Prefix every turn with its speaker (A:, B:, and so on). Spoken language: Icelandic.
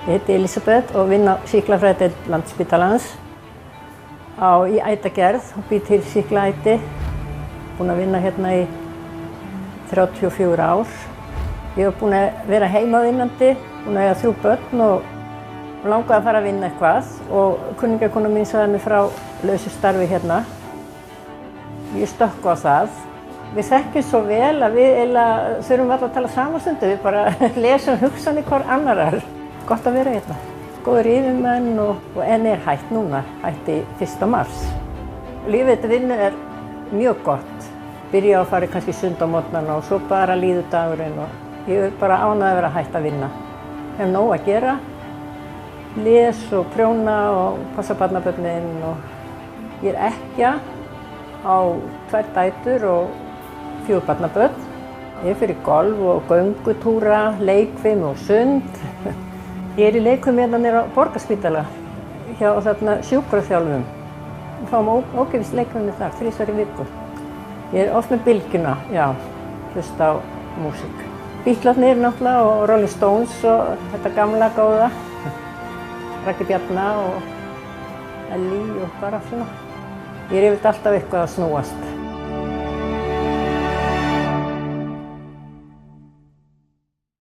A: Ég heiti Elisabeth og vinn á sýklafræðideild Landspítalans í ætagerð og bý til sýklaæti. Búin að vinna hérna í 34 ár. Ég hef búin að vera heimavinnandi, búin að eiga 3 börn og langaði að fara að vinna eitthvað og kunningjakona mín sagði mér frá lausu starfi hérna. Ég stökk á það. Við þekkjum svo vel að við þurfum alltaf að tala saman stundum, við bara lesum hugsanir hvor annarar. Gott að vera hérna. Góður yfirmenn og enn hætt núna, hætti 1. mars. Lífið til vinnu mjög gott. Byrja að fara kannski sund á morgnana og svo bara líður dagurinn og ég bara ánægð að vera hætt að vinna. Hef nóg að gera, les og prjóna og passa barnabörnin og ég ekkja á 2 dætur og 4 barnabörn. Ég fer í golf og göngutúra, leikfimi og sund. Ég í leikfimi hérna niður á Borgarspítala hjá sjúkraþjálfum. Við fáum ókeypis leikfimi þar 3 í viku. Ég oft með bylgjuna, hlusta á músík. Bítlarnir náttúrulega og Rolling Stones og þetta gamla góða. Raggi Bjarna og Ellie og bara svona. Ég yfirleitt alltaf eitthvað að snúast.